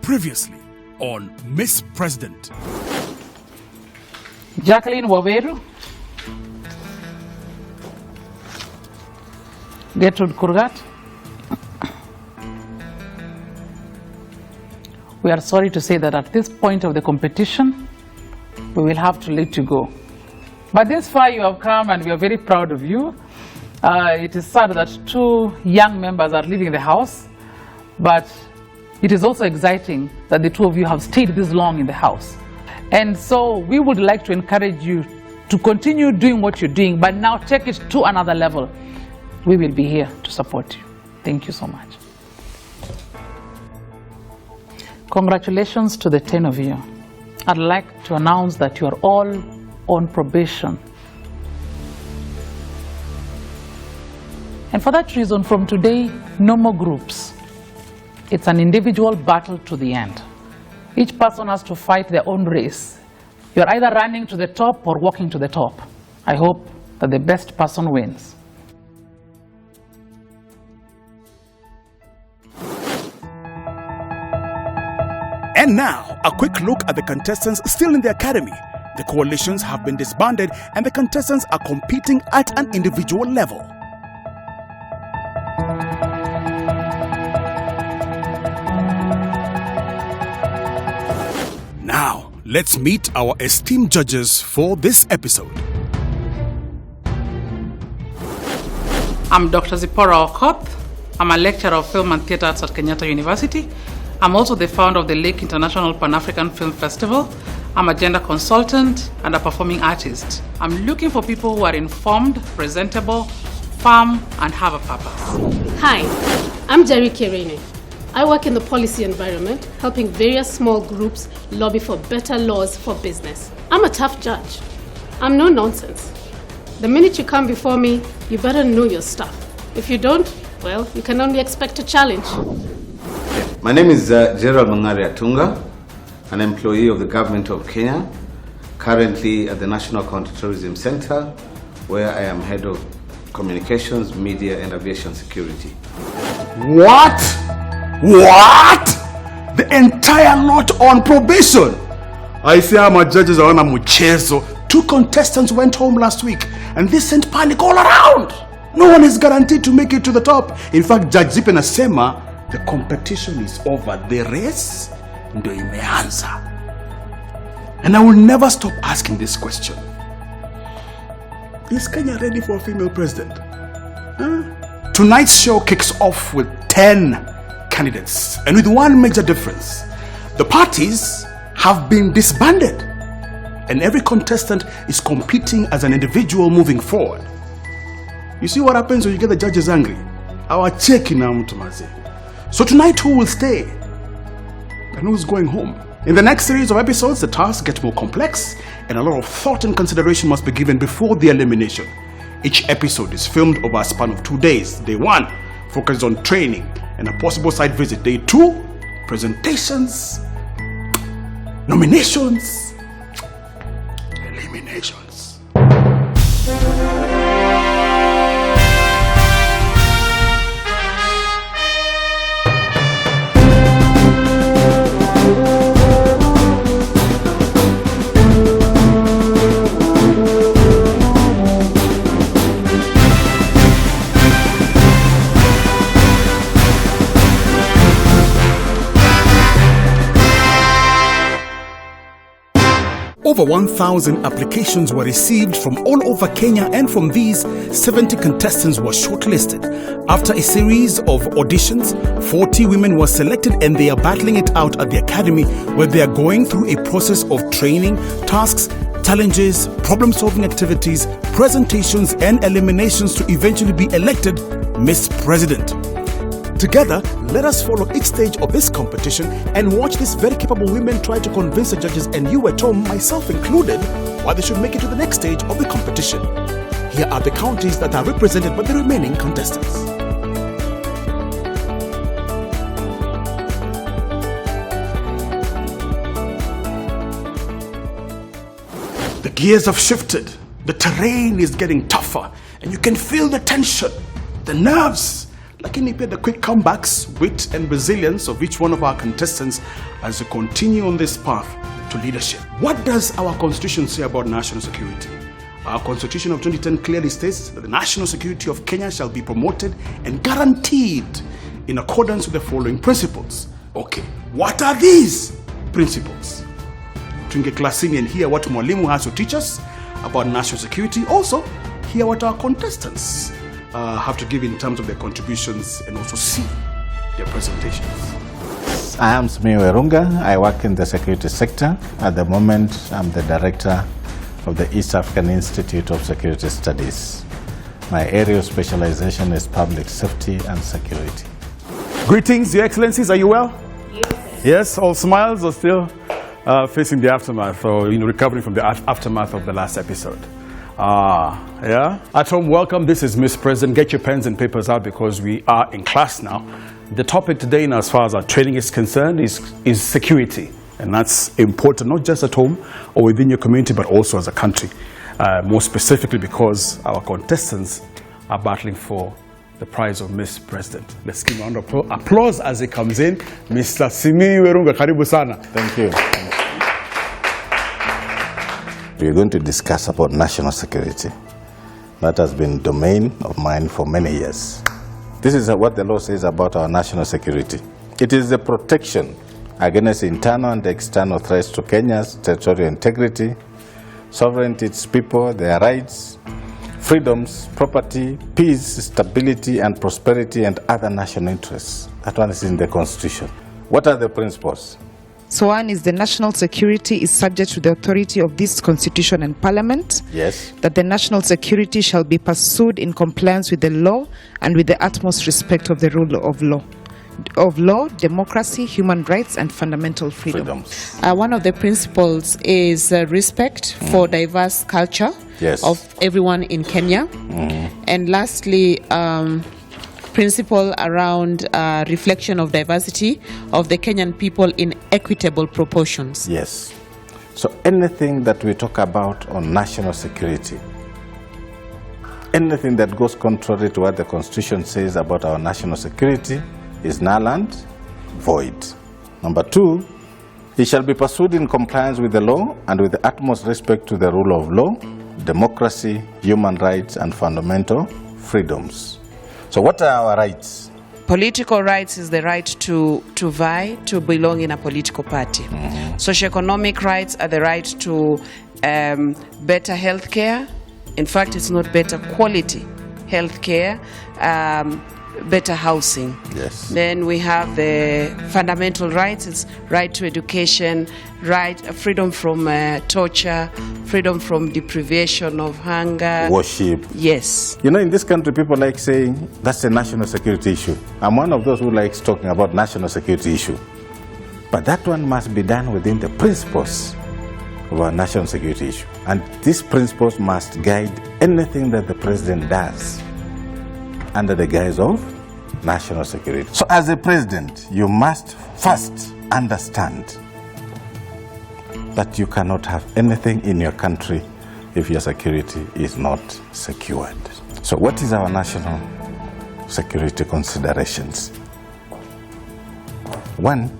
Previously on Miss President. Jacqueline Waweru, Gertrude Kurgat. We are sorry to say that at this point of the competition, we will have to let you go. But this far you have come and we are very proud of you. It is sad that two young members are leaving the house, but it is also exciting that the two of you have stayed this long in the house. And so we would like to encourage you to continue doing what you're doing, but now take it to another level. We will be here to support you. Thank you so much. Congratulations to the 10 of you. I'd like to announce that you are all on probation. And for that reason, from today, no more groups. It's an individual battle to the end. Each person has to fight their own race. You're either running to the top or walking to the top. I hope that the best person wins. And now, a quick look at the contestants still in the academy. The coalitions have been disbanded and the contestants are competing at an individual level. Now, let's meet our esteemed judges for this episode. I'm Dr. Zipporah Okoth. I'm a lecturer of film and theatre arts at Kenyatta University. I'm also the founder of the Lake International Pan-African Film Festival. I'm a gender consultant and a performing artist. I'm looking for people who are informed, presentable, firm, and have a purpose. Hi, I'm Jerry Kirene. I work in the policy environment, helping various small groups lobby for better laws for business. I'm a tough judge. I'm no nonsense. The minute you come before me, you better know your stuff. If you don't, well, you can only expect a challenge. My name is Gerald Mangari Atunga, an employee of the government of Kenya, currently at the National Counterterrorism Center, where I am head of communications, media, and aviation security. What? What? The entire lot on probation? I say my judges are on a muchezo. Two contestants went home last week and this sent panic all around. No one is guaranteed to make it to the top. In fact, Judge Zipe Nasema, the competition is over. The race ndo imeanza. And I will never stop asking this question. Is Kenya ready for a female president? Tonight's show kicks off with 10 candidates, and with one major difference. The parties have been disbanded, and every contestant is competing as an individual moving forward. You see what happens when you get the judges angry? Our checking now, Mtumazi. So tonight, who will stay? And who's going home? In the next series of episodes, the tasks get more complex, and a lot of thought and consideration must be given before the elimination. Each episode is filmed over a span of 2 days. Day 1 focuses on training and a possible site visit. Day 2, presentations, nominations, eliminations. Over 1,000 applications were received from all over Kenya, and from these, 70 contestants were shortlisted. After a series of auditions, 40 women were selected and they are battling it out at the academy, where they are going through a process of training, tasks, challenges, problem-solving activities, presentations and eliminations to eventually be elected Miss President. Together, let us follow each stage of this competition and watch these very capable women try to convince the judges and you at home, myself included, why they should make it to the next stage of the competition. Here are the counties that are represented by the remaining contestants. The gears have shifted. The terrain is getting tougher and you can feel the tension, the nerves. lakini pia the quick comebacks, wit and resilience of each one of our contestants as we continue on this path to leadership. What does our constitution say about national security? Our constitution of 2010 clearly states that the national security of Kenya shall be promoted and guaranteed in accordance with the following principles. Okay, what are these principles? Tuinge klasini and hear what Mwalimu has to teach us about national security. Also, hear what our contestants have to give in terms of their contributions and also see their presentations. I am Simi Werunga. I work in the security sector. At the moment, I'm the director of the East African Institute of Security Studies. My area of specialization is public safety and security. Greetings, Your Excellencies. Are you well? Yes. Yes, all smiles are still facing the aftermath, or recovering from the aftermath of the last episode. Yeah. At home, welcome. This is Miss President. Get your pens and papers out because we are in class now. The topic today, as far as our training is concerned, is security. And that's important, not just at home or within your community, but also as a country. More specifically because our contestants are battling for the prize of Miss President. Let's give a round of applause as it comes in. Mr. Simi Werunga, karibu sana. Thank you. We're going to discuss about national security. That has been domain of mine for many years. This is what the law says about our national security. It is the protection against internal and external threats to Kenya's territorial integrity, sovereignty, its people, their rights, freedoms, property, peace, stability, and prosperity, and other national interests. That one is in the Constitution. What are the principles? So one is the national security is subject to the authority of this Constitution and Parliament. Yes. That the national security shall be pursued in compliance with the law and with the utmost respect of the rule of law, democracy, human rights, and fundamental freedoms. One of the principles is respect for diverse culture of everyone in Kenya. And lastly, principle around reflection of diversity of the Kenyan people in equitable proportions. Yes. So anything that we talk about on national security, anything that goes contrary to what the Constitution says about our national security is null and void. Number two, it shall be pursued in compliance with the law and with the utmost respect to the rule of law, democracy, human rights, and fundamental freedoms. So what are our rights? Political rights is the right to vie, to belong in a political party. Socioeconomic rights are the right to better health care. In fact, it's not better quality health care. Better housing. Yes. Then we have the fundamental rights. It's right to education, freedom from torture, freedom from deprivation of hunger. Worship. Yes. You know, in this country, people like saying that's a national security issue. I'm one of those who likes talking about national security issue. But that one must be done within the principles of our national security issue. And these principles must guide anything that the president does under the guise of national security. So as a president, you must first understand that you cannot have anything in your country if your security is not secured. So what is our national security considerations? One,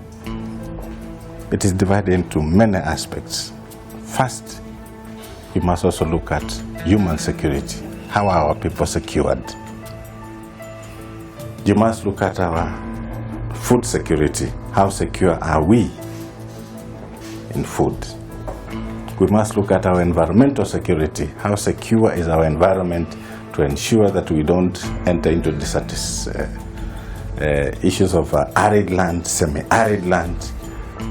it is divided into many aspects. First, we must also look at human security. How are our people secured? You must look at our food security. How secure are we in food? We must look at our environmental security. How secure is our environment to ensure that we don't enter into issues of arid land, semi-arid land,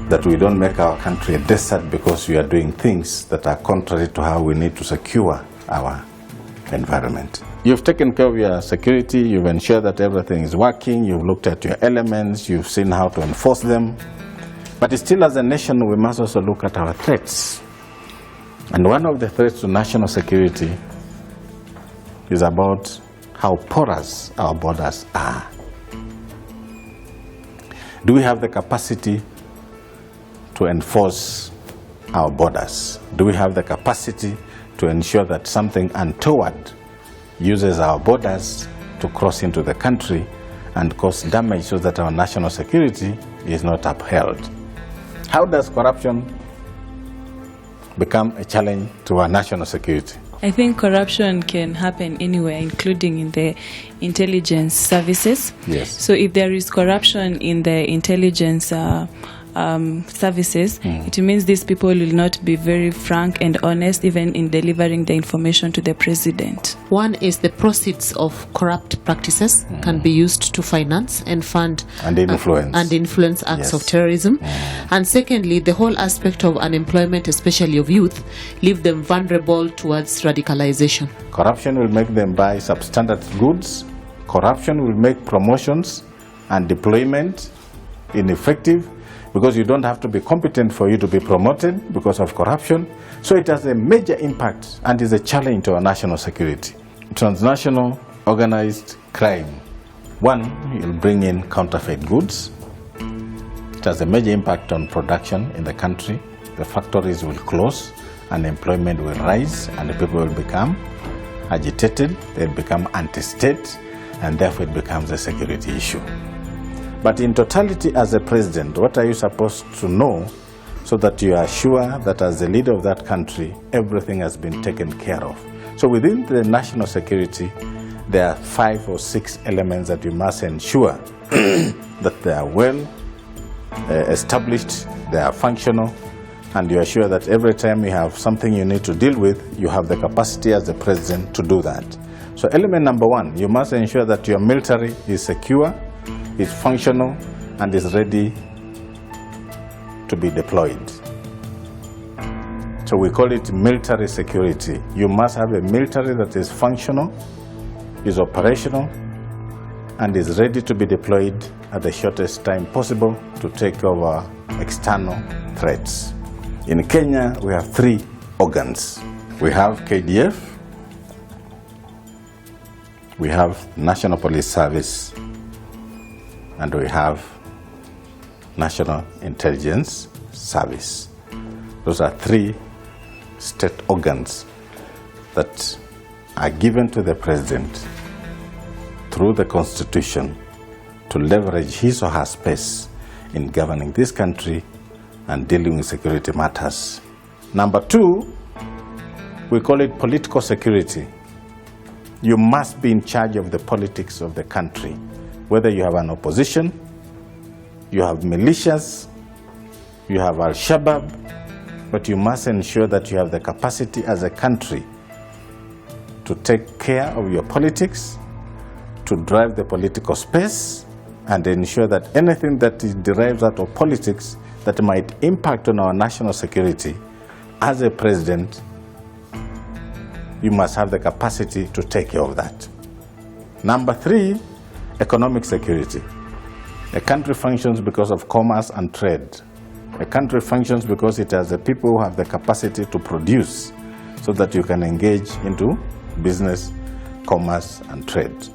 that we don't make our country a desert because we are doing things that are contrary to how we need to secure our environment. You've taken care of your security, you've ensured that everything is working, you've looked at your elements, you've seen how to enforce them. But still as a nation, we must also look at our threats. And one of the threats to national security is about how porous our borders are. Do we have the capacity to enforce our borders? Do we have the capacity to ensure that something untoward uses our borders to cross into the country and cause damage so that our national security is not upheld. How does corruption become a challenge to our national security? I think corruption can happen anywhere, including in the intelligence services. Yes. So if there is corruption in the intelligence services, it means these people will not be very frank and honest even in delivering the information to the president. One is the proceeds of corrupt practices can be used to finance and fund and influence acts of terrorism. And secondly, the whole aspect of unemployment, especially of youth, leave them vulnerable towards radicalization. Corruption will make them buy substandard goods. Corruption will make promotions and deployment ineffective, because you don't have to be competent for you to be promoted because of corruption. So it has a major impact and is a challenge to our national security. Transnational organized crime. One, you'll bring in counterfeit goods. It has a major impact on production in the country. The factories will close, unemployment will rise, and the people will become agitated, they'll become anti-state, and therefore it becomes a security issue. But in totality, as a president, what are you supposed to know so that you are sure that as the leader of that country, everything has been taken care of? So within the national security, there are 5 or 6 elements that you must ensure that they are well established, they are functional, and you are sure that every time you have something you need to deal with, you have the capacity as the president to do that. So element number 1, you must ensure that your military is secure, is functional, and is ready to be deployed. So we call it military security. You must have a military that is functional, is operational, and is ready to be deployed at the shortest time possible to take over external threats. In Kenya, we have 3 organs. We have KDF, we have National Police Service, and we have National Intelligence Service. Those are 3 state organs that are given to the president through the Constitution to leverage his or her space in governing this country and dealing with security matters. Number 2, we call it political security. You must be in charge of the politics of the country. Whether you have an opposition, you have militias, you have Al-Shabaab, but you must ensure that you have the capacity as a country to take care of your politics, to drive the political space, and ensure that anything that derives out of politics that might impact on our national security, as a president, you must have the capacity to take care of that. Number 3, economic security. A country functions because of commerce and trade. A country functions because it has the people who have the capacity to produce so that you can engage into business, commerce, and trade.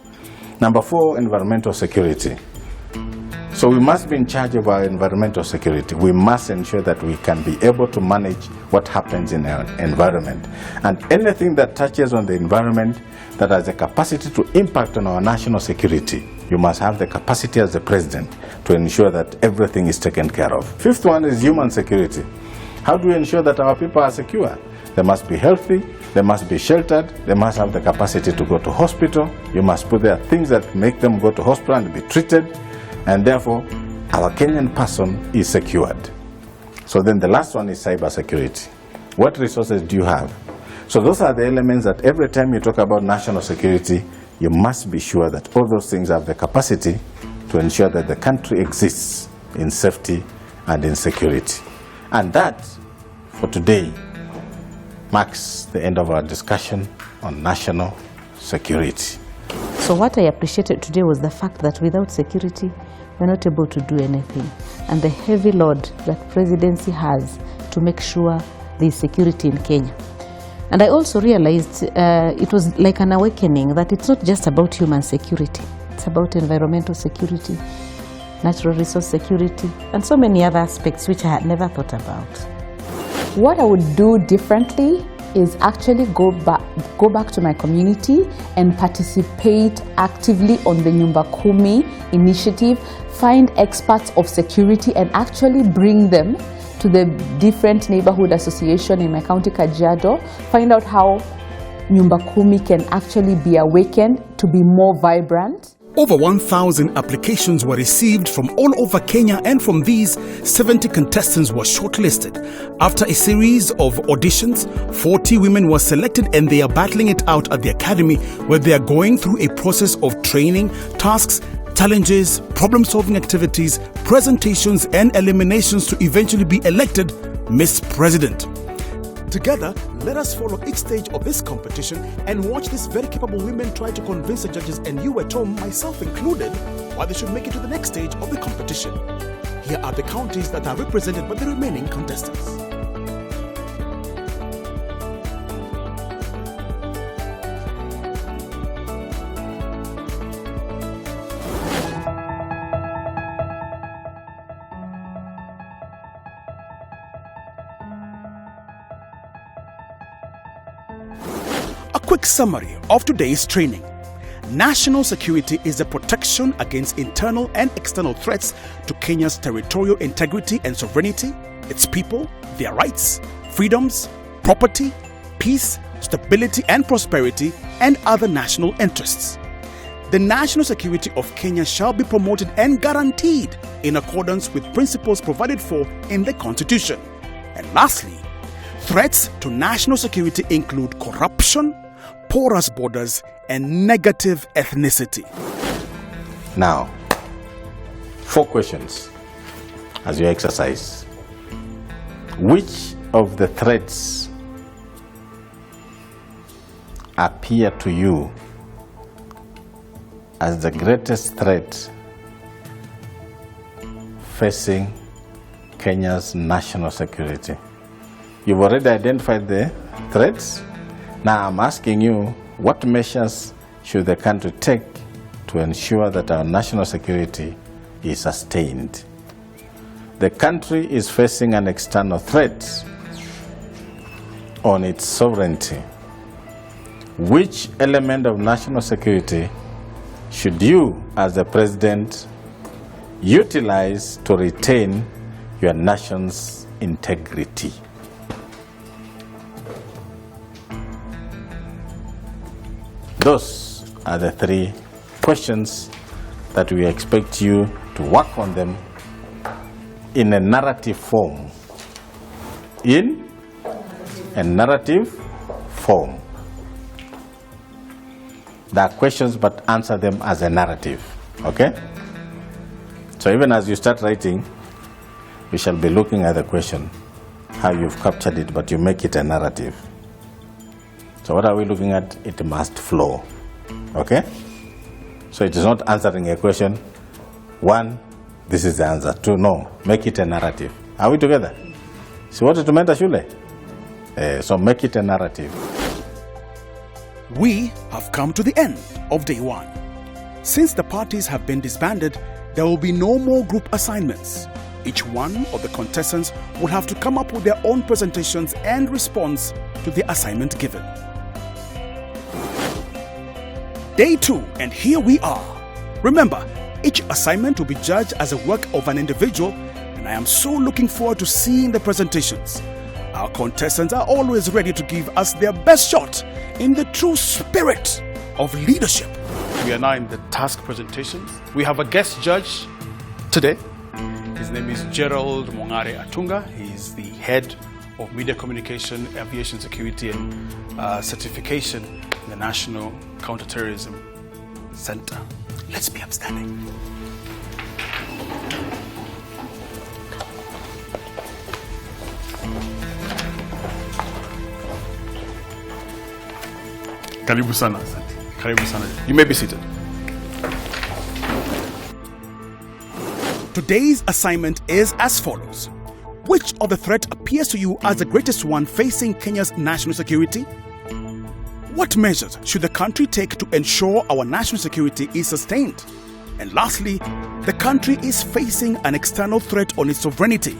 Number 4, environmental security. So we must be in charge of our environmental security. We must ensure that we can be able to manage what happens in our environment. And anything that touches on the environment that has the capacity to impact on our national security, you must have the capacity as the president to ensure that everything is taken care of. 5th one is human security. How do we ensure that our people are secure? They must be healthy, they must be sheltered, they must have the capacity to go to hospital. You must put there things that make them go to hospital and be treated, and therefore our Kenyan person is secured. So then the last one is cyber security. What resources do you have? So those are the elements that every time you talk about national security, you must be sure that all those things have the capacity to ensure that the country exists in safety and in security. And that, for today, marks the end of our discussion on national security. So what I appreciated today was the fact that without security, we're not able to do anything. And the heavy load that presidency has to make sure there's security in Kenya. And I also realized it was like an awakening that it's not just about human security. It's about environmental security, natural resource security, and so many other aspects which I had never thought about. What I would do differently is actually go back to my community and participate actively on the Nyumba Kumi initiative, find experts of security and actually bring them to the different neighborhood association in my county, Kajiado, find out how Nyumba Kumi can actually be awakened to be more vibrant. Over 1,000 applications were received from all over Kenya, and from these, 70 contestants were shortlisted. After a series of auditions, 40 women were selected and they are battling it out at the academy, where they are going through a process of training, tasks, challenges, problem-solving activities, presentations and eliminations to eventually be elected Miss President. Together, let us follow each stage of this competition and watch these very capable women try to convince the judges and you at home, myself included, why they should make it to the next stage of the competition. Here are the counties that are represented by the remaining contestants. A quick summary of today's training. National security is the protection against internal and external threats to Kenya's territorial integrity and sovereignty, its people, their rights, freedoms, property, peace, stability and prosperity, and other national interests. The national security of Kenya shall be promoted and guaranteed in accordance with principles provided for in the Constitution. And lastly, threats to national security include corruption, porous borders, and negative ethnicity. Now, 4 questions as you exercise. Which of the threats appear to you as the greatest threat facing Kenya's national security? You've already identified the threats. Now I'm asking you, what measures should the country take to ensure that our national security is sustained? The country is facing an external threat on its sovereignty. Which element of national security should you, as the president, utilize to retain your nation's integrity? Those are the 3 questions that we expect you to work on them in a narrative form. In a narrative form. There are questions, but answer them as a narrative. Okay? So even as you start writing, we shall be looking at the question, how you've captured it, but you make it a narrative. So what are we looking at? It must flow. Okay? So it is not answering a question. 1, this is the answer. 2, no. Make it a narrative. Are we together? Si wote tumeenda shule? So make it a narrative. We have come to the end of day 1. Since the parties have been disbanded, there will be no more group assignments. Each one of the contestants will have to come up with their own presentations and response to the assignment given. Day 2, and here we are. Remember, each assignment will be judged as a work of an individual, and I am so looking forward to seeing the presentations. Our contestants are always ready to give us their best shot in the true spirit of leadership. We are now in the task presentations. We have a guest judge today. His name is Gerald Mongare Atunga. He is the head of media communication, aviation security and certification in the National Counterterrorism Center. Let's be upstanding. Karibu sana. Karibu sana. You may be seated. Today's assignment is as follows. Which of the threat appears to you as the greatest one facing Kenya's national security? What measures should the country take to ensure our national security is sustained? And lastly, the country is facing an external threat on its sovereignty.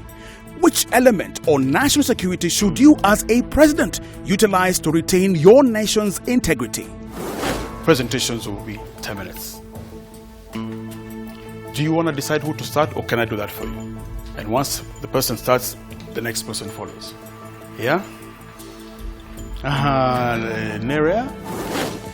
Which element or national security should you as a president utilize to retain your nation's integrity? Presentations will be 10 minutes. Do you want to decide who to start, or can I do that for you? And once the person starts, the next person follows. Yeah? Nerea?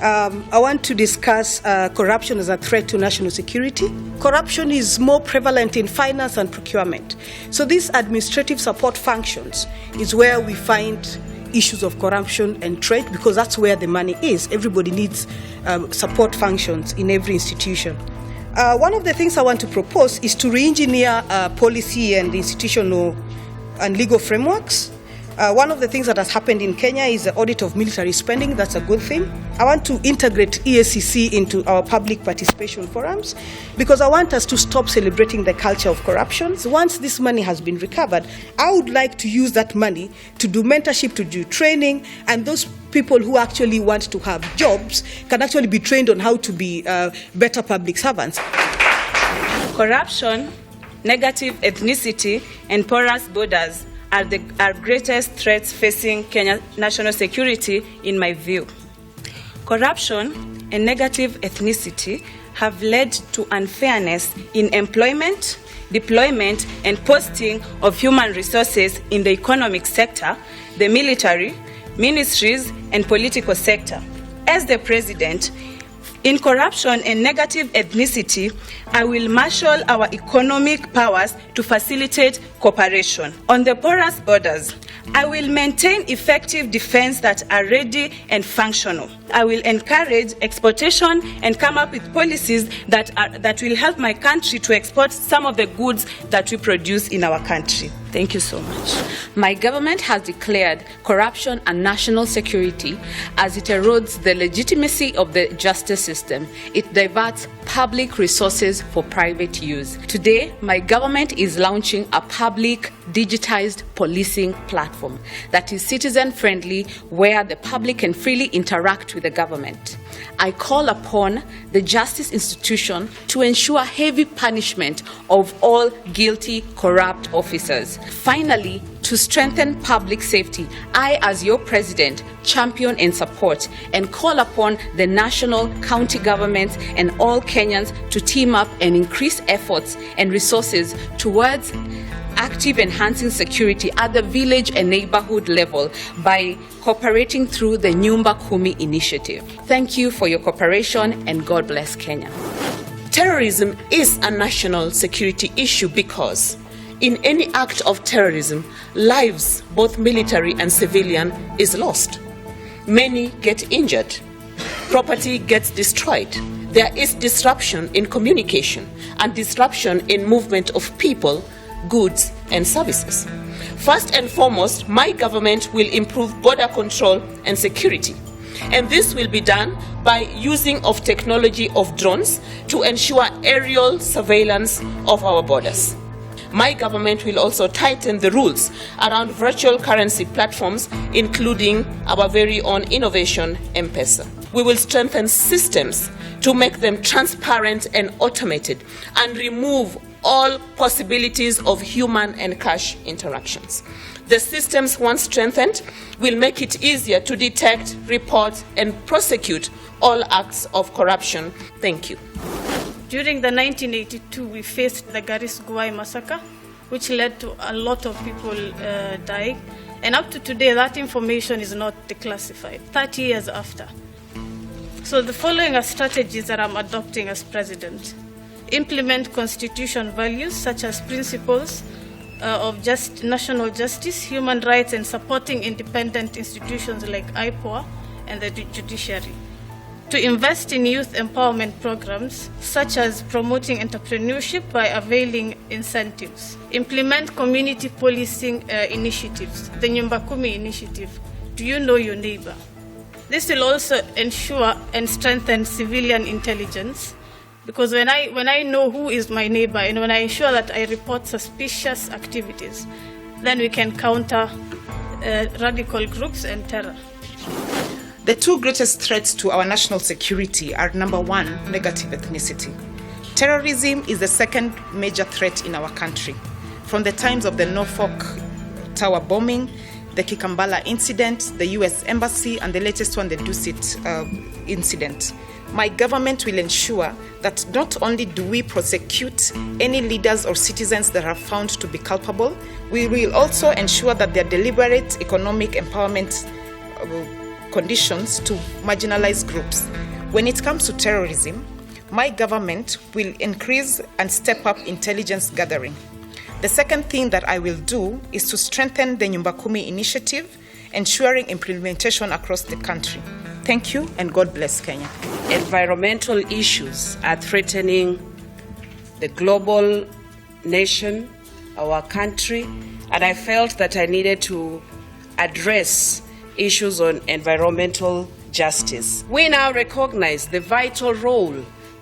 I want to discuss corruption as a threat to national security. Corruption is more prevalent in finance and procurement. So these administrative support functions is where we find issues of corruption and trade, because that's where the money is. Everybody needs support functions in every institution. One of the things I want to propose is to re-engineer policy and institutional and legal frameworks. One of the things that has happened in Kenya is the audit of military spending. That's a good thing. I want to integrate EACC into our public participation forums, because I want us to stop celebrating the culture of corruption. So once this money has been recovered, I would like to use that money to do mentorship, to do training, and those people who actually want to have jobs can actually be trained on how to be better public servants. Corruption, negative ethnicity, and porous borders are greatest threats facing Kenya's national security, in my view. Corruption and negative ethnicity have led to unfairness in employment, deployment, and posting of human resources in the economic sector, the military, ministries, and political sector. As the president, in corruption and negative ethnicity, I will marshal our economic powers to facilitate cooperation. On the porous borders, I will maintain effective defense that are ready and functional. I will encourage exportation and come up with policies that will help my country to export some of the goods that we produce in our country. Thank you so much. My government has declared corruption and national security as it erodes the legitimacy of the justice system. It diverts public resources for private use. Today, my government is launching a public digitized policing platform that is citizen-friendly, where the public can freely interact with the government. I call upon the justice institution to ensure heavy punishment of all guilty, corrupt officers. Finally, to strengthen public safety, I, as your president, champion and support and call upon the national, county governments and all Kenyans to team up and increase efforts and resources towards active enhancing security at the village and neighborhood level by cooperating through the Nyumba Kumi initiative. Thank you for your cooperation, and God bless Kenya. Terrorism is a national security issue because in any act of terrorism, lives, both military and civilian, is lost. Many get injured. Property gets destroyed. There is disruption in communication and disruption in movement of people, goods, and services. First and foremost, my government will improve border control and security. And this will be done by using of technology of drones to ensure aerial surveillance of our borders. My government will also tighten the rules around virtual currency platforms, including our very own innovation, M-Pesa. We will strengthen systems to make them transparent and automated and remove all possibilities of human and cash interactions. The systems, once strengthened, will make it easier to detect, report, and prosecute all acts of corruption. Thank you. During the 1982, we faced the Garis-Guai massacre, which led to a lot of people dying. And up to today, that information is not declassified, 30 years after. So the following are strategies that I'm adopting as president. Implement constitution values such as principles of national justice, human rights, and supporting independent institutions like IPOA and the judiciary. To invest in youth empowerment programs, such as promoting entrepreneurship by availing incentives. Implement community policing initiatives, the Nyumba Kumi initiative. Do you know your neighbor? This will also ensure and strengthen civilian intelligence, because when I know who is my neighbor and when I ensure that I report suspicious activities, then we can counter radical groups and terror. The two greatest threats to our national security are, number one, negative ethnicity. Terrorism is the second major threat in our country. from the times of the Norfolk Tower bombing, the Kikambala incident, the US Embassy, and the latest one, the Dusit incident. My government will ensure that not only do we prosecute any leaders or citizens that are found to be culpable, we will also ensure that their deliberate economic empowerment conditions to marginalized groups. When it comes to terrorism, my government will increase and step up intelligence gathering. The second thing that I will do is to strengthen the Nyumba Kumi initiative, ensuring implementation across the country. Thank you, and God bless Kenya. Environmental issues are threatening the global nation, our country, and I felt that I needed to address issues on environmental justice. We now recognize the vital role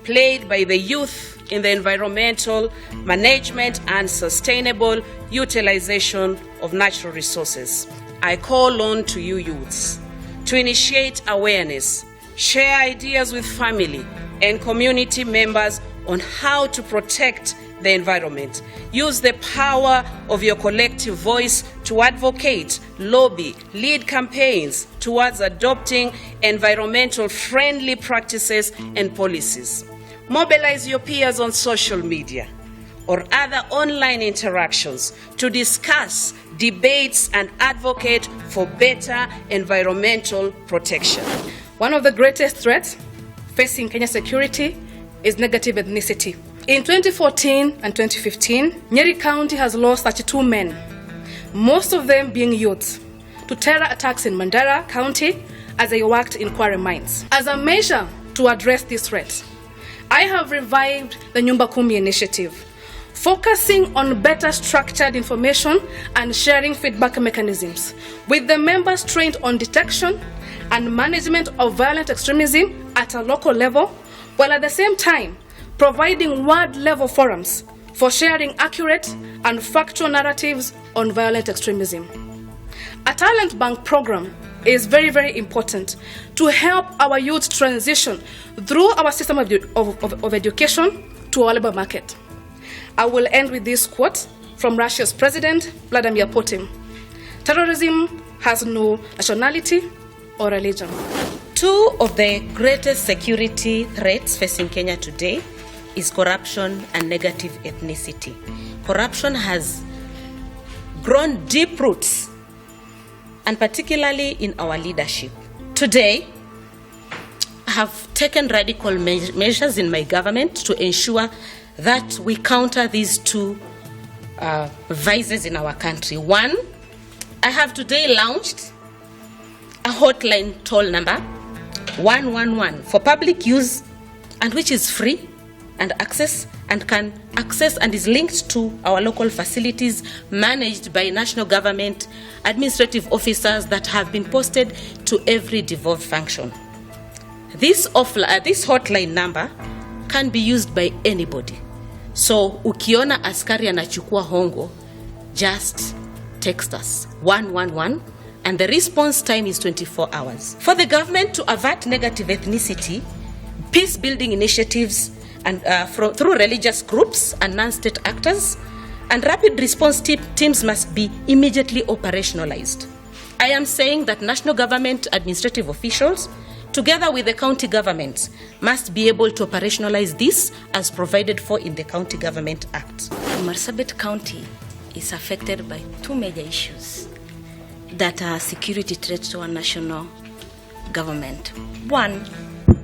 played by the youth in the environmental management and sustainable utilization of natural resources. I call on to you youths to initiate awareness, share ideas with family and community members on how to protect the environment. Use the power of your collective voice to advocate, lobby, lead campaigns towards adopting environmental friendly practices and policies. Mobilize your peers on social media or other online interactions to discuss, debates, and advocate for better environmental protection. One of the greatest threats facing Kenya's security is negative ethnicity. In 2014 and 2015, Nyeri County has lost 32 men, most of them being youths, to terror attacks in Mandera County as they worked in quarry mines. As a measure to address this threat, I have revived the Nyumba Kumi initiative, focusing on better structured information and sharing feedback mechanisms, with the members trained on detection and management of violent extremism at a local level, while at the same time providing ward-level forums for sharing accurate and factual narratives on violent extremism. A talent bank program is very, very important to help our youth transition through our system of education to our labor market. I will end with this quote from Russia's President Vladimir Putin. Terrorism has no nationality or religion. Two of the greatest security threats facing Kenya today is corruption and negative ethnicity. Corruption has grown deep roots, and particularly in our leadership. Today, I have taken radical measures in my government to ensure that we counter these two vices in our country. One, I have today launched a hotline toll number 111 for public use, and which is free and can access and is linked to our local facilities managed by national government administrative officers that have been posted to every devolved function. This hotline number can be used by anybody. So ukiona askari anachukua hongo, just text us 111 and the response time is 24 hours. For the government to avert negative ethnicity, peace building initiatives and through religious groups and non-state actors, and rapid response teams must be immediately operationalized. I am saying that national government administrative officials, together with the county governments, must be able to operationalize this as provided for in the County Government Act. Marsabit County is affected by two major issues that are security threats to our national government. One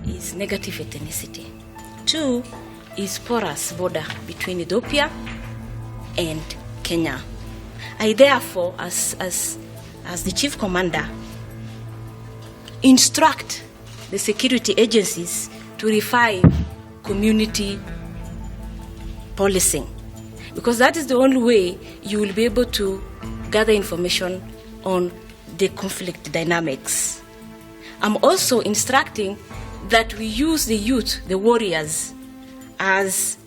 is negative ethnicity. Two is porous border between Ethiopia and Kenya. I therefore, as the chief commander, instruct the security agencies to refine community policing, because that is the only way you will be able to gather information on the conflict dynamics. I'm also instructing that we use the youth, the warriors, as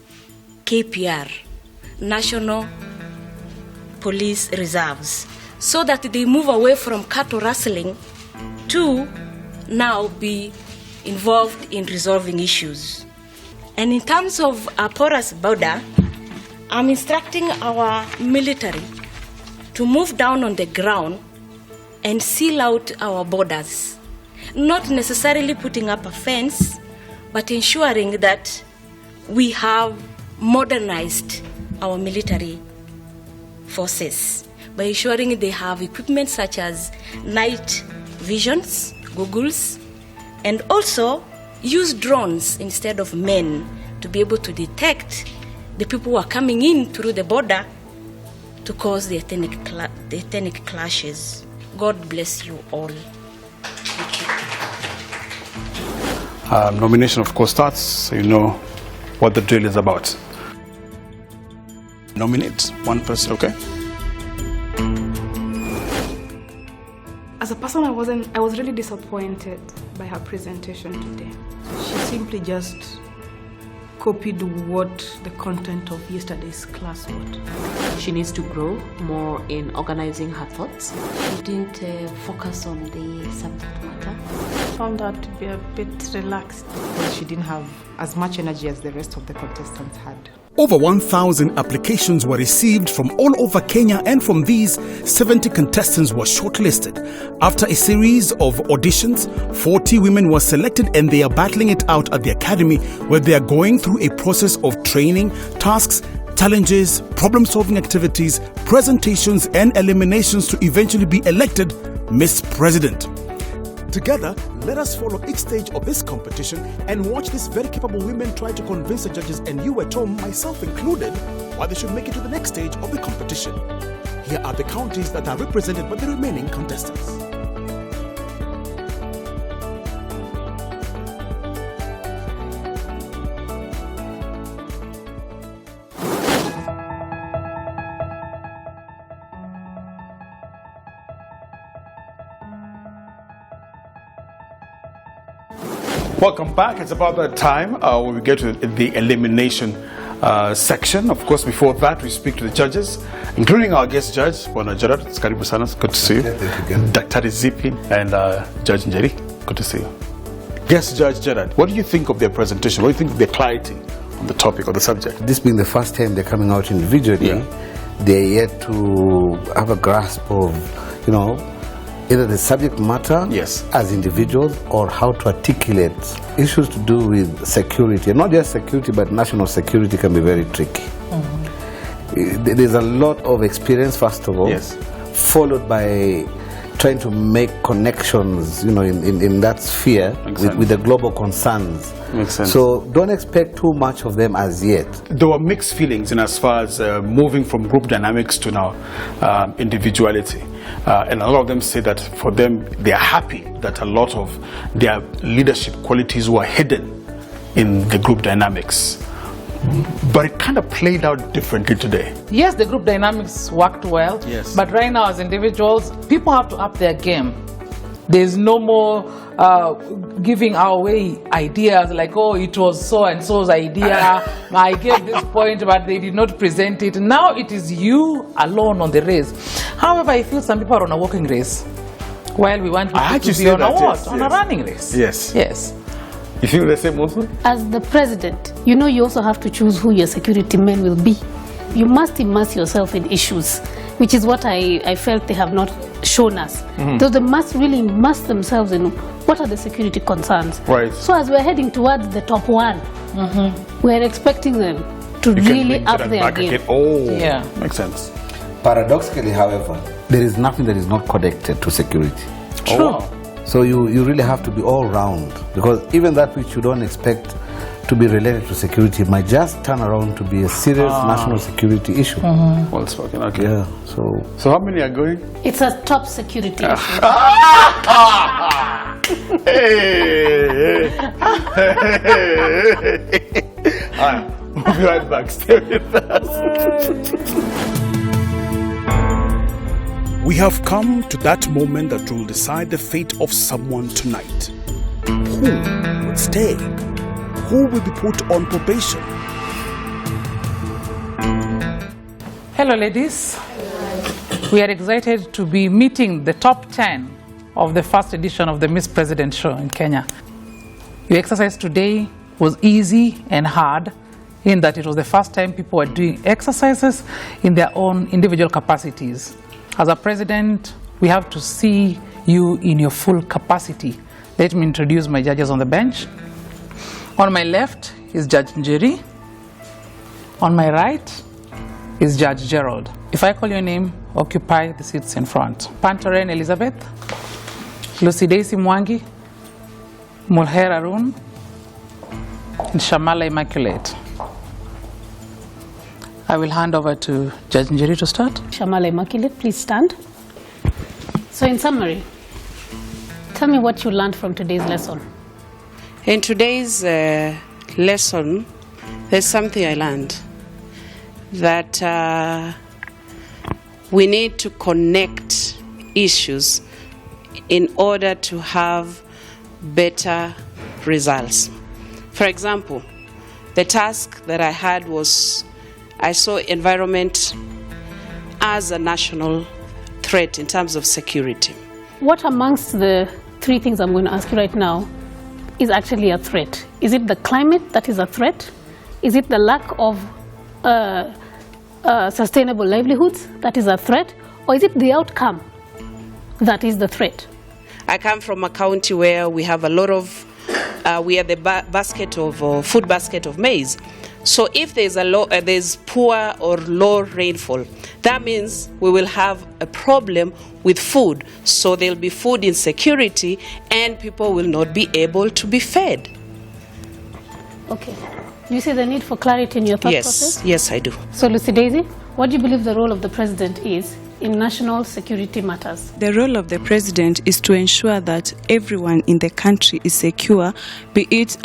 KPR, National Police Reserves, so that they move away from cattle rustling to now be involved in resolving issues. And in terms of a porous border, I'm instructing our military to move down on the ground and seal out our borders. Not necessarily putting up a fence, but ensuring that we have modernized our military forces by ensuring they have equipment such as night visions, goggles, and also use drones instead of men to be able to detect the people who are coming in through the border to cause the ethnic clashes. God bless you all. Thank you. Nomination, of course, starts, so you know what the drill is about. Nominate one person, okay? As a person, I was really disappointed by her presentation today. She simply just copied what the content of yesterday's class was. She needs to grow more in organizing her thoughts. She didn't focus on the subject matter. I found her to be a bit relaxed. She didn't have as much energy as the rest of the contestants had. Over 1,000 applications were received from all over Kenya, and from these, 70 contestants were shortlisted. After a series of auditions, 40 women were selected, and they are battling it out at the academy, where they are going through a process of training, tasks, challenges, problem-solving activities, presentations, and eliminations to eventually be elected Miss President. Together, let us follow each stage of this competition and watch these very capable women try to convince the judges and you at home, myself included, why they should make it to the next stage of the competition. Here are the counties that are represented by the remaining contestants. Welcome back. It's about that time when we get to the elimination section. Of course, before that, we speak to the judges, including our guest judge, Bwana Gerard. It's karibu sana. Good to see you. Thank you again. Dr. Zipi and Judge Njeri. Good to see you. Guest Judge Gerard, what do you think of their presentation? What do you think of their clarity on the topic or the subject? This being the first time they're coming out individually, they're yet to have a grasp of, either the subject matter as individuals or how to articulate issues to do with security. And not just security, but national security can be very tricky. There's a lot of experience, first of all, followed by trying to make connections, in that sphere with the global concerns. Makes sense. So don't expect too much of them as yet. There were mixed feelings in as far as moving from group dynamics to now individuality. And a lot of them say that for them, they are happy that a lot of their leadership qualities were hidden in the group dynamics. But it kind of played out differently today. Yes, the group dynamics worked well. Yes. But right now, as individuals, people have to up their game. There's no more giving away ideas like, oh, it was so-and-so's idea. I gave this point, but they did not present it. Now it is you alone on the race. However, I feel some people are on a walking race, while we want people to be on a running race. Yes. Yes. You feel the same also? As the president, you also have to choose who your security men will be. You must immerse yourself in issues, which is what I felt they have not shown us. So they must really immerse themselves in what are the security concerns. Right. So as we're heading towards the top one, we're expecting them to really up their game. Yeah. Makes sense. Paradoxically, however, there is nothing that is not connected to security. True. So you really have to be all round, because even that which you don't expect to be related to security might just turn around to be a serious national security issue. Well spoken, okay. Yeah, so how many are going? It's a top security issue. All right, we'll be right back. Stay with us. We have come to that moment that will decide the fate of someone tonight. Who will stay? Who will be put on probation? Hello, ladies. We are excited to be meeting the top 10 of the first edition of the Miss President show in Kenya. Your exercise today was easy and hard, in that it was the first time people were doing exercises in their own individual capacities. As a president, we have to see you in your full capacity. Let me introduce my judges on the bench. On my left is Judge Njeri. On my right is Judge Gerald. If I call your name, occupy the seats in front. Pantoren Elizabeth, Lucy Daisy Mwangi, Mulher Arun, and Shamala Immaculate. I will hand over to Judge Njeri to start. Shamala Immaculate, please stand. So in summary, tell me what you learned from today's lesson. In today's lesson, there's something I learned, that we need to connect issues in order to have better results. For example, the task that I had was, I saw environment as a national threat in terms of security. What amongst the three things I'm going to ask you right now is actually a threat? Is it the climate that is a threat? Is it the lack of sustainable livelihoods that is a threat? Or is it the outcome that is the threat? I come from a county where we have a lot of, we are the basket of food basket of maize. So if there's poor or low rainfall, that means we will have a problem with food. So there'll be food insecurity and people will not be able to be fed. Okay. Do you see the need for clarity in your thought process? Yes, I do. So Lucy Daisy, what do you believe the role of the president is in national security matters? The role of the president is to ensure that everyone in the country is secure, be it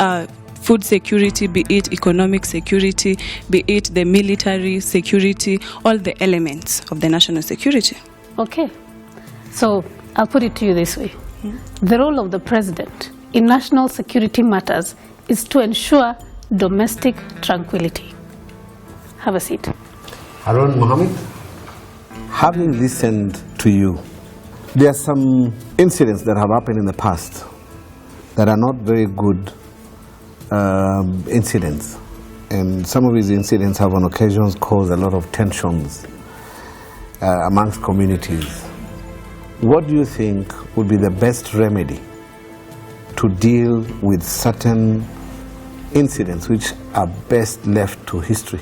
food security, be it economic security, be it the military security, all the elements of the national security. Okay. So I'll put it to you this way. The role of the president in national security matters is to ensure domestic tranquility. Have a seat. Harun Mohammed, having listened to you, there are some incidents that have happened in the past that are not very good incidents, and some of these incidents have on occasions caused a lot of tensions amongst communities. What do you think would be the best remedy to deal with certain incidents which are best left to history?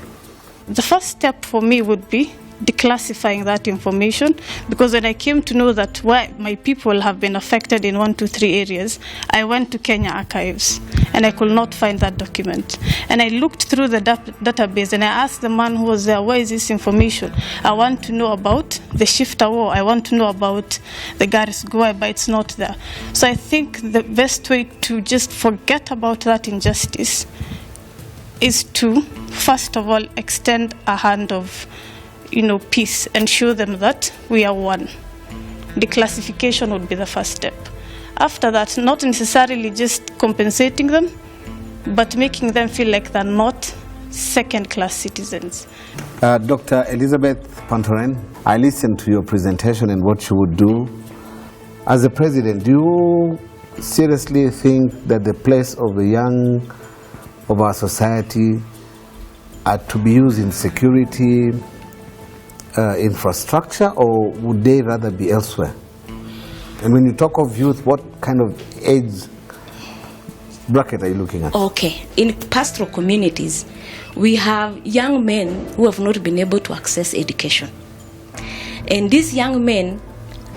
The first step for me would be declassifying that information, because when I came to know that why my people have been affected in 1, 2, 3 areas, I went to Kenya archives and I could not find that document. And I looked through the database and I asked the man who was there, where is this information? I want to know about the Shifta War. I want to know about the Garis Guai, but it's not there. So I think the best way to just forget about that injustice is to, first of all, extend a hand of peace and show them that we are one. Declassification would be the first step. After that, not necessarily just compensating them, but making them feel like they're not second-class citizens. Dr. Elizabeth Pantoren, I listened to your presentation and what you would do. As a president, do you seriously think that the place of the young of our society are to be used in security, infrastructure, or would they rather be elsewhere? And when you talk of youth, what kind of age bracket are you looking at? Okay, in pastoral communities, we have young men who have not been able to access education. And these young men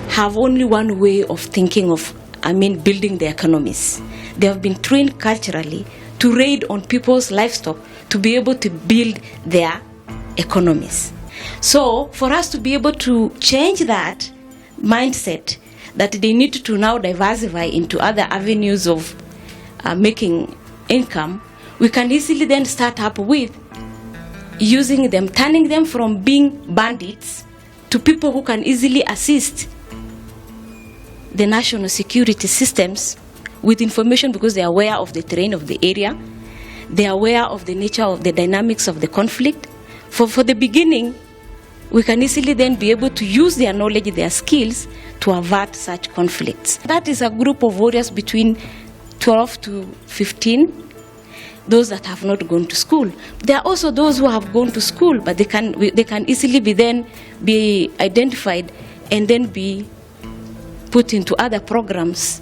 have only one way of thinking of, building their economies. They have been trained culturally to raid on people's livestock to be able to build their economies. So for us to be able to change that mindset, that they need to now diversify into other avenues of making income, we can easily then start up with using them, turning them from being bandits to people who can easily assist the national security systems with information, because they are aware of the terrain of the area, they are aware of the nature of the dynamics of the conflict. For the beginning, we can easily then be able to use their knowledge, their skills, to avert such conflicts. That is a group of warriors between 12 to 15. those that have not gone to school. There are also those who have gone to school, but they can easily be identified and then be put into other programs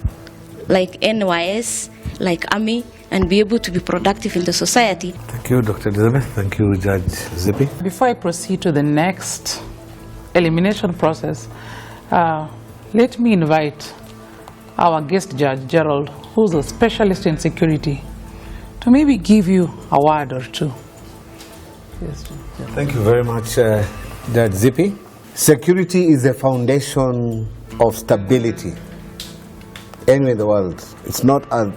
like NYS, like Army, and be able to be productive in the society. Thank you, Dr. Elizabeth. Thank you, Judge Zippy. Before I proceed to the next elimination process, let me invite our guest judge, Gerald, who's a specialist in security, to maybe give you a word or two. Yes. Thank you very much, Judge Zippy. Security is a foundation of stability anywhere in the world. It's not a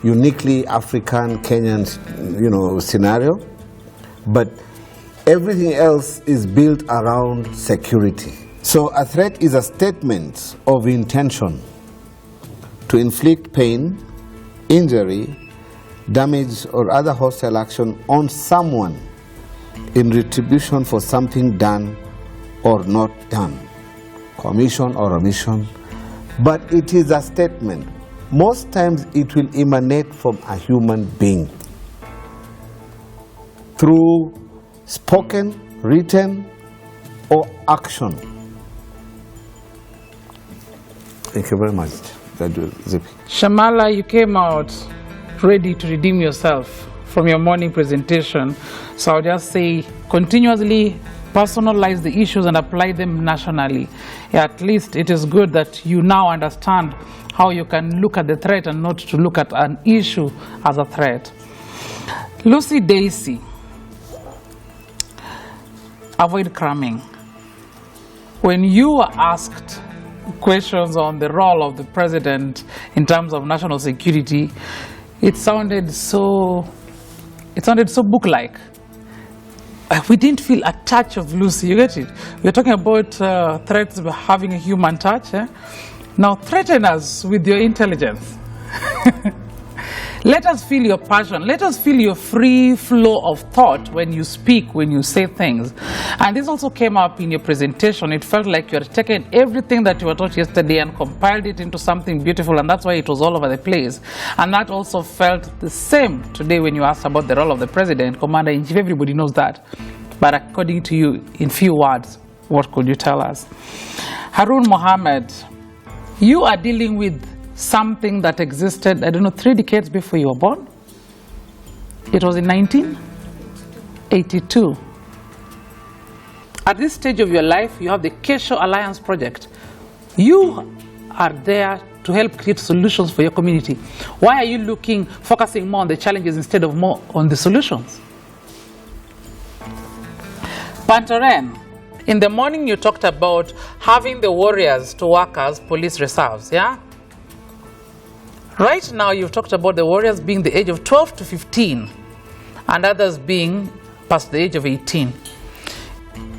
uniquely African, Kenyan, scenario, but everything else is built around security. So a threat is a statement of intention to inflict pain, injury, damage, or other hostile action on someone in retribution for something done or not done, commission or omission. But it is a statement. Most times it will emanate from a human being through spoken, written, or action. Thank you very much, Judge Zippy. Shamala, you came out ready to redeem yourself from your morning presentation. So I'll just say, continuously personalize the issues and apply them nationally. At least it is good that you now understand how you can look at the threat and not to look at an issue as a threat. Lucy Daisy, avoid cramming. When you were asked questions on the role of the president in terms of national security, it sounded so book-like. We didn't feel a touch of Lucy, you get it? We're talking about threats having a human touch. Now threaten us with your intelligence. Let us feel your passion. Let us feel your free flow of thought when you speak, when you say things. And this also came up in your presentation. It felt like you had taken everything that you were taught yesterday and compiled it into something beautiful, and that's why it was all over the place. And that also felt the same today when you asked about the role of the president, Commander-in-Chief. Everybody knows that. But according to you, in few words, what could you tell us? Harun Mohammed, you are dealing with something that existed, 3 decades before you were born. It was in 1982. At this stage of your life, you have the Kesho Alliance Project. You are there to help create solutions for your community. Why are you focusing more on the challenges instead of more on the solutions? Pantoren, in the morning you talked about having the warriors to work as police reserves, yeah? Right now, you've talked about the warriors being the age of 12 to 15 and others being past the age of 18.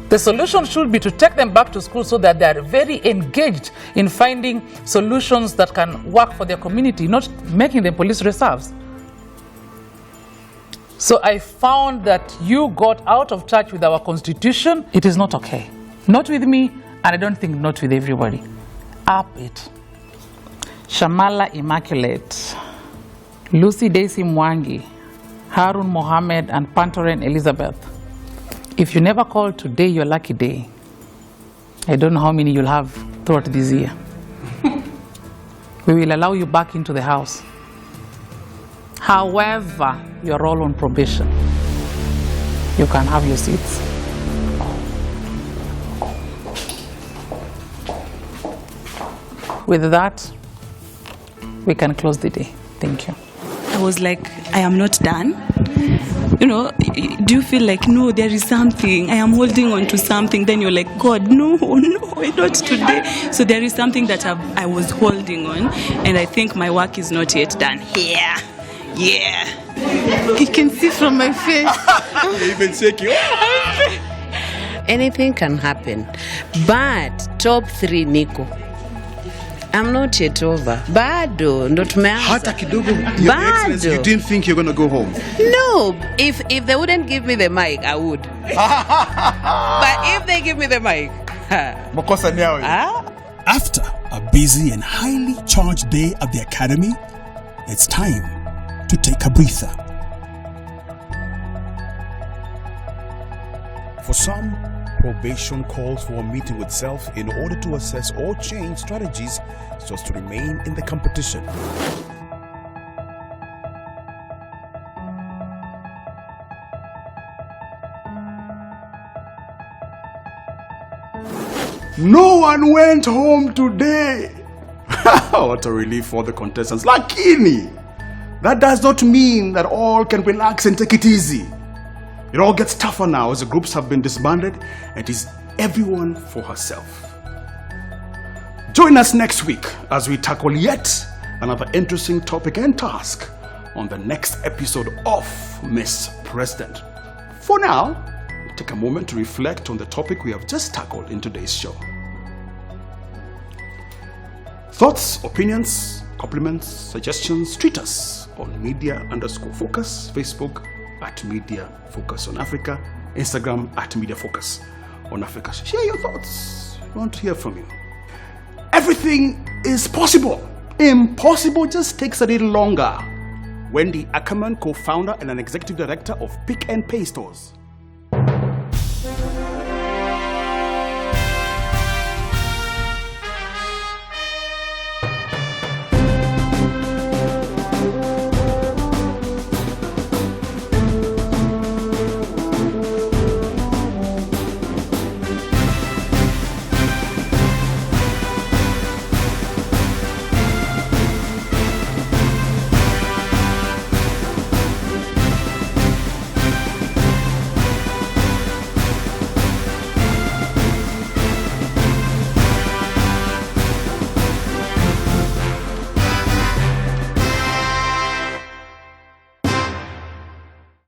The solution should be to take them back to school so that they are very engaged in finding solutions that can work for their community, not making them police reserves. So I found that you got out of touch with our constitution. It is not okay. Not with me, and I don't think not with everybody. Up it. Shamala Immaculate, Lucy Daisy Mwangi, Harun Mohammed, and Pantoren Elizabeth. If you never called today, your lucky day. I don't know how many you'll have throughout this year. We will allow you back into the house. However, you're all on probation. You can have your seats. With that, we can close the day. Thank you. I was like, I am not done. Do you feel like, no, there is something, I am holding on to something? Then you're like, God, no, not today. So there is something that I was holding on, and I think my work is not yet done. Yeah. You can see from my face. You've been shaking. Anything can happen. But top 3 niko. I'm not yet over. Bado, ndo tumeanza. Hata kidogo, Your Excellency, you didn't think you're going to go home? No, if they wouldn't give me the mic, I would. But if they give me the mic, After a busy and highly charged day at the academy, it's time to take a breather. For some, probation calls for a meeting with self in order to assess or change strategies so as to remain in the competition. No one went home today. What a relief for the contestants. Lakini, that does not mean that all can relax and take it easy. It all gets tougher now as the groups have been disbanded and it is everyone for herself. Join us next week as we tackle yet another interesting topic and task on the next episode of Miss President. For now, take a moment to reflect on the topic we have just tackled in today's show. Thoughts, opinions, compliments, suggestions, tweet us on media_focus, Facebook at Media Focus on Africa, Instagram at Media Focus on Africa. Share your thoughts. We want to hear from you. Everything is possible. Impossible just takes a little longer. Wendy Ackerman, co-founder and an executive director of Pick and Pay Stores.